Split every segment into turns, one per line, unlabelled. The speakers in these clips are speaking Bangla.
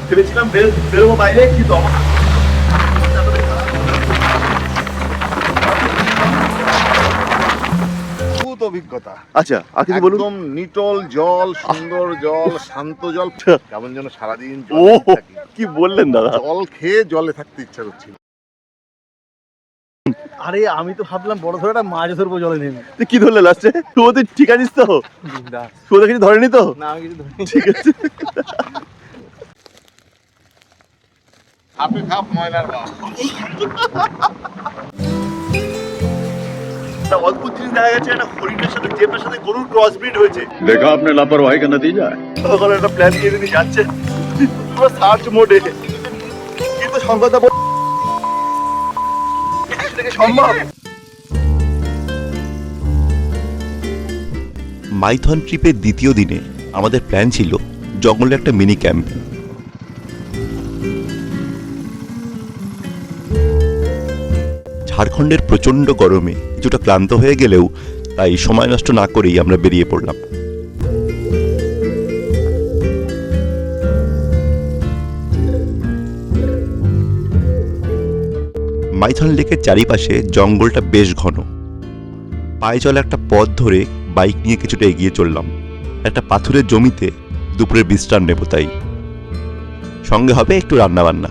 ভেবেছিলাম বেরোবো বাইরে, কিন্তু
অভিজ্ঞতা।
আচ্ছা, আর কিছু বলুন।
একদম নিটল জল, সুন্দর জল, শান্ত জল, কেমন যেন সারাদিন
ও কি বললেন দাদা,
জল খেয়ে জলে থাকতে ইচ্ছা করছিল।
আরে আমি তো ভাবলাম বড় ধরে একটা মাছ ধরবো জলে নেমে।
তুই কি ধরলে লাস্টে? তুই ঠিক আছিস তো? তুই কিছু ধরেনি তো?
না আমি কিছু ধরিনি।
ঠিক আছে।
হাফে হাফ ময়লার বাপ।
একটা অদ্ভুত জিনিস দেখা গেছে, একটা হরিণের সাথে জেব্রার সাথে গরুর ক্রস ব্রিড হয়েছে।
देखा आपने लापरवाही का नतीजा है।
তখন একটা প্ল্যান দিয়ে তিনি যাচ্ছে পুরো সার্চ মোডে, কিন্তু সংকতা সম্ভব। মাইথন ট্রিপের দ্বিতীয় দিনে আমাদের প্ল্যান ছিল জঙ্গলে একটা মিনি ক্যাম্প। ঝাড়খণ্ডের প্রচণ্ড গরমে কিছুটা ক্লান্ত হয়ে গেলেও তাই সময় নষ্ট না করেই আমরা বেরিয়ে পড়লাম। মাইথন লেকের চারিপাশে জঙ্গলটা বেশ ঘন। পায়ে চলা একটা পথ ধরে বাইক নিয়ে কিছুটা এগিয়ে চললাম। একটা পাথুরের জমিতে দুপুরের বিশ্রাম নেব, তাই সঙ্গে হবে একটু রান্নাবান্না।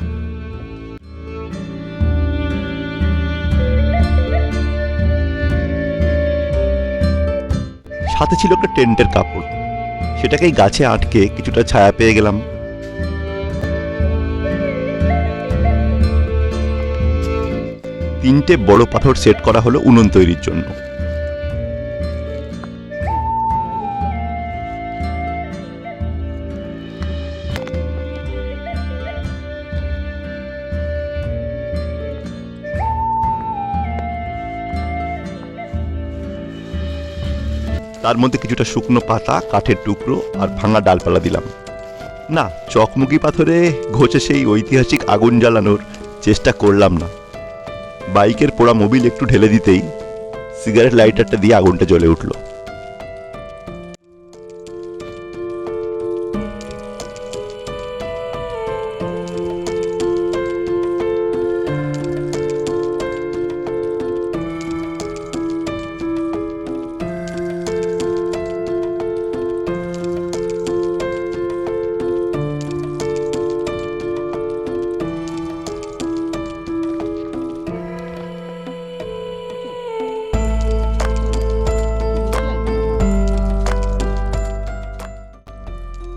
সাথে ছিল একটা টেন্টের কাপড়, সেটাকেই গাছে আটকে কিছুটা ছায়া পেয়ে গেলাম। তিনটে বড় পাথর সেট করা হলো উনুন তৈরির জন্য। তার মধ্যে কিছুটা শুকনো পাতা, কাঠের টুকরো আর ভাঙা ডালপালা দিলাম। না, চকমকি পাথরে ঘষে সেই ঐতিহাসিক আগুন জ্বালানোর চেষ্টা করলাম না। বাইকের পোড়া মোবিল একটু ঢেলে দিতেই সিগারেট লাইটারটা দিয়ে আগুনটা জ্বলে উঠল।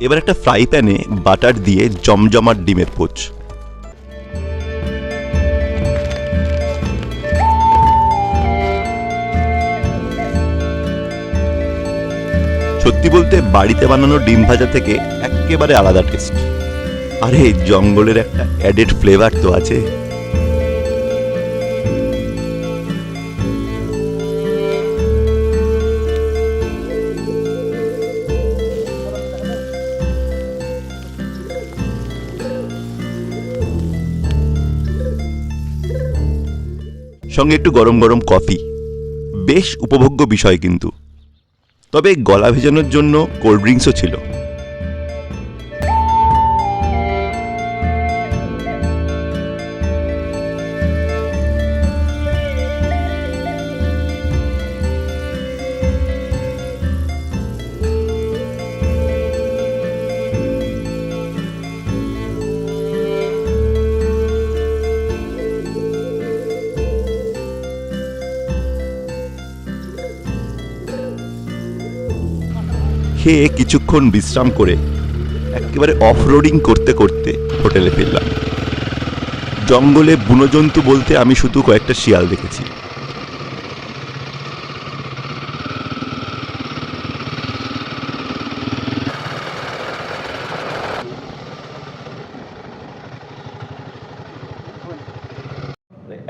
এবার একটা ফ্রাই প্যানে বাটার দিয়ে জমজমাট ডিমের পোচ। সত্যি বলতে বাড়িতে বানানো ডিম ভাজা থেকে একেবারে আলাদা টেস্ট। আরে জঙ্গলের একটা অ্যাডেড ফ্লেভার তো আছে। সঙ্গে একটু গরম গরম কফি, বেশ উপভোগ্য বিষয়। কিন্তু তবে গলা ভেজানোর জন্য কোল্ড ড্রিঙ্কসও ছিল। খেয়ে কিছুক্ষণ বিশ্রাম করে একেবারে অফ রোডিং করতে করতে হোটেলে ফিরলাম। জঙ্গলে বুনো জন্তু বলতে আমি শুধু কয়েকটা শিয়াল দেখেছি।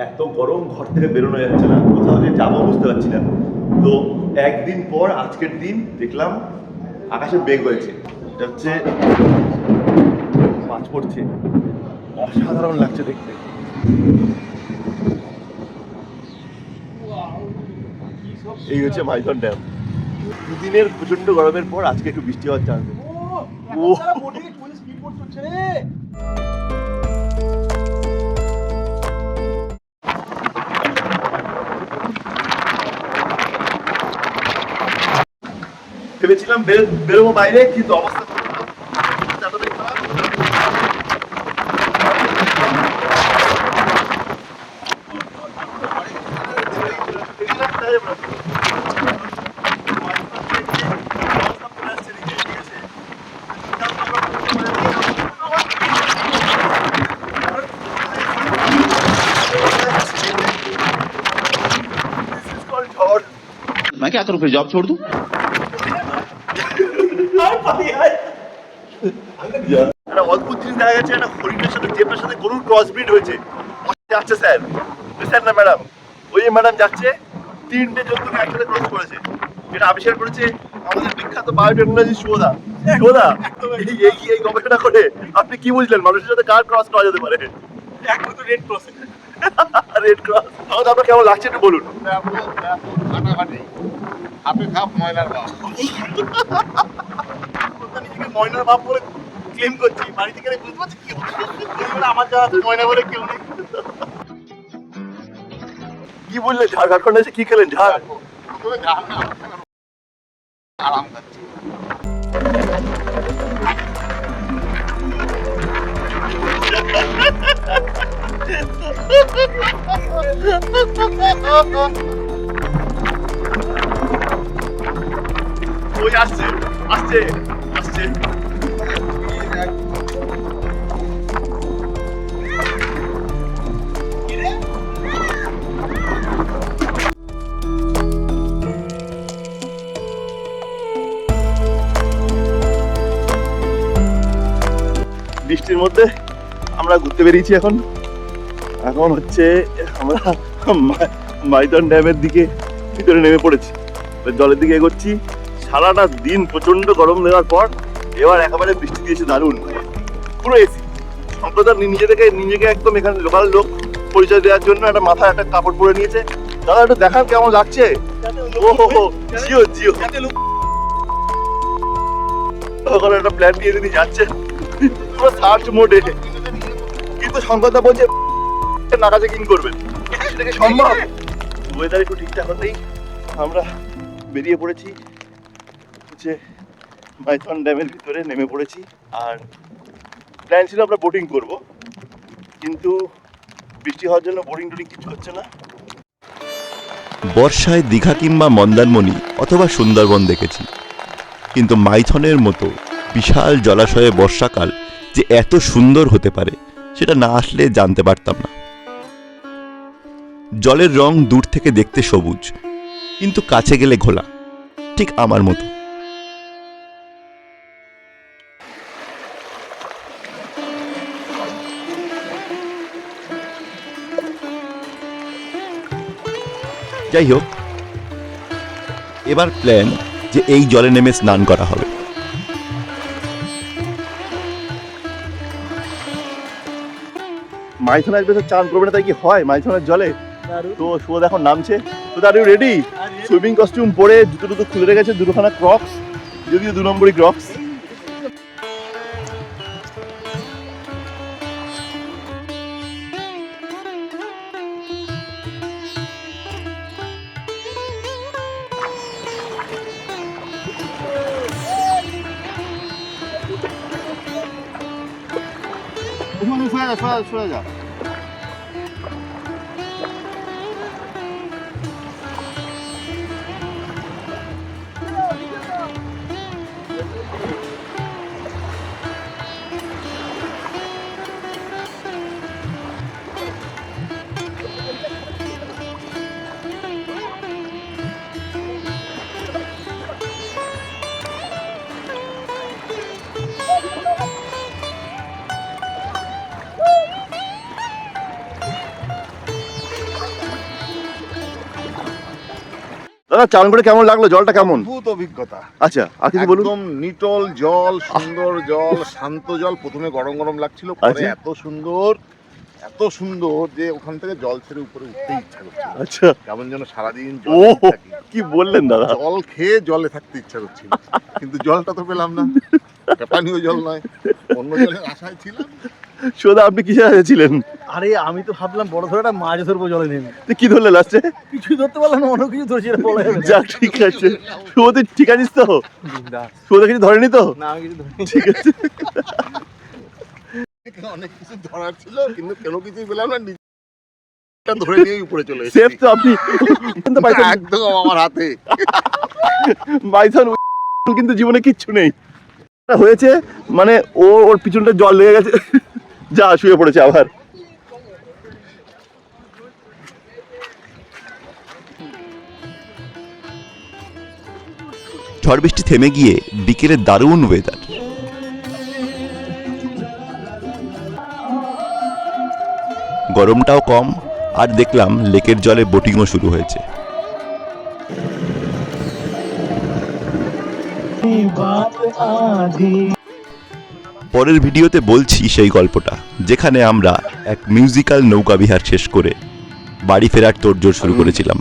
এত গরম, ঘর থেকে বেরোনো যাচ্ছে না, কোথাও যে যাবো বুঝতে পারছি না। তো একদিন পর আজকের দিন দেখলাম আকাশে মেঘ হয়েছে, এটা হচ্ছে মাছ পড়ছে, অসাধারণ লাগছে দেখতে। এই হচ্ছে মাইথন ড্যাম। দুদিনের প্রচন্ড গরমের পর আজকে একটু বৃষ্টি হওয়ার চান্স। ও ভেবেছিলাম বেরোবো বাইরে, কিন্তু অবস্থা
मैं क्या करूं फिर जॉब छोड़ दूं
একটা অদ্ভুত জিনিস দেখা গেছে, একটা হরিণের সাথে জেব্রার সাথে গরুর ক্রসব্রিড হয়েছে। যাচ্ছে স্যার, স্যার না ম্যাডাম, ওই ম্যাডাম যাচ্ছে, তিনটে জন্তুকে একসাথে ক্রস করেছে। এটা আবিষ্কার করেছে আমাদের বিখ্যাত বায়োটেকনোলজি সুদা। সুদা এই গবেষণা করে আপনি কি বুঝলেন মানুষের সাথে কার ক্রস করা যেতে পারে? একমাত্র রেড ক্রস। Red cross. তাহলে আপনার কেমন লাগছে একটু বলুন।
ফাটাফাটি হাফে খাপ ময়লার বাপ।
নিজেকে ময়নার বাপ বলে ক্লেম করছি, বাড়ি থেকে বুঝতে পারছি কি হচ্ছে। আমার যাওয়া ময়না বলে কেউ নেই।
কি বললেন? ঝাড়খণ্ড এসে কি খেলেন? ঝাড়
আরাম খাচ্ছি।
ওই আসছে আসছে আসছে। বৃষ্টির মধ্যে আমরা ঘুরতে বেরিয়েছি। এখন এখন হচ্ছে আমরা মাইথন ড্যামের দিকে ভিতরে নেমে পড়েছি, জলের দিকে এগোচ্ছি। সারাটা দিন প্রচন্ড গরম দেওয়ার পর এবার একেবারে বৃষ্টি দিয়েছে দারুণ, পুরো এসি। সম্প্রদায় নিজেকে একদম এখানে লোকাল লোক পরিচয় দেওয়ার জন্য একটা মাথায় একটা কাপড় পরে নিয়েছে। দাদা একটু দেখান কেমন লাগছে। ও জিও জিও ওখানে একটা প্ল্যান নিয়ে তিনি যাচ্ছেন পুরো সার্চ মোডে, কিন্তু সংবাদটা বলছে নাকা চেকিং করবেন। সেটা কি সম্ভব? ওয়েদার একটু ঠিকঠাক হতেই আমরা বেরিয়ে পড়েছি হচ্ছে মাইথন ড্যামের ভিতরে নেমে পড়েছি। আর প্ল্যান ছিল আমরা বোটিং করব, কিন্তু বৃষ্টি হওয়ার জন্য বোটিং টোটিং কিছু হচ্ছে না। বর্ষায় দীঘা কিংবা মন্দারমণি অথবা সুন্দরবন দেখেছি, কিন্তু মাইথনের মতো বিশাল জলাশয়ে বর্ষাকাল যে এত সুন্দর হতে পারে সেটা না আসলে জানতে পারতাম না। জলের রং দূর থেকে দেখতে সবুজ, কিন্তু কাছে গেলে ঘোলা, ঠিক আমার মতো। যাই হোক, এবার প্ল্যান যে এই জলে নেমে স্নান করা হবে। মাইথনের ভেতর চান করবে না তাই কি হয় মাইথনের জলে? তো সুবোধ এখন নামছে। তো are you ready? Swimming costume পরে জুতো খুলে রেখেছে, দুটোখানা ক্রক্স, যদিও 2 নম্বরই ক্রক্স। সরে যা। দাদা চান করে কেমন লাগলো? জলটা কেমন?
অদ্ভুত অভিজ্ঞতা।
আচ্ছা, আর কিছু বলুন।
একদম নিটল জল, সুন্দর জল, শান্ত জল। প্রথমে গরম গরম লাগছিল, পরে
আচ্ছা।
এত সুন্দর যে ওখান থেকে জল ছেড়ে উপরে উঠতে ইচ্ছা করছে।
আচ্ছা,
কেমন যেন সারাদিন
ও
জল থাকি।
কি বললেন দাদা?
জল খেয়ে জলে থাকতে ইচ্ছা করছিল, কিন্তু জলটা তো পেলাম না, এটা পানীয় জল নয়, অন্য জলের আশায় ছিলাম।
সোদা আপনি কিসের আশায় ছিলেন?
আরে আমি তো ভাবলাম বড় ধরে একটা মাছ ধরবো জলে নেমে,
তুই কি ধরলে লাস্টে?
কিছুই ধরতে পারলাম না, অন্য কিছু ধরছি, এটা বলা যাবে না।
যাক ঠিক আছে, শুভ তুই ঠিক আছিস তো?
বিন্দাস।
শুভ কিছু ধরেনি তো?
না আমি কিছু ধরিনি।
ঠিক আছে।
অনেক কিছু ধরার ছিল, কিন্তু কোনো কিছুই পেলাম না, নিজেটা ধরে নিয়েই উপরে চলে
সেফ
এসেছি।
তো আপনি কিন্তু পাইছেন
একদম আমার হাতে।
মাইথন কিন্তু জীবনে কিচ্ছু নেই হয়েছে, মানে ওর পিছনটা জল লেগে গেছে, যা শুয়ে পড়েছে আবার। ঝড় বৃষ্টি থেমে গিয়ে বিকেলে দারুণ ওয়েদার। গরমটাও কম, আর দেখলাম লেকের জলে বোটিংও শুরু হয়েছে। পরের ভিডিওতে বলছি সেই গল্পটা, যেখানে আমরা এক মিউজিক্যাল নৌকা বিহার শেষ করে বাড়ি ফেরার তোড়জোড় শুরু করেছিলাম।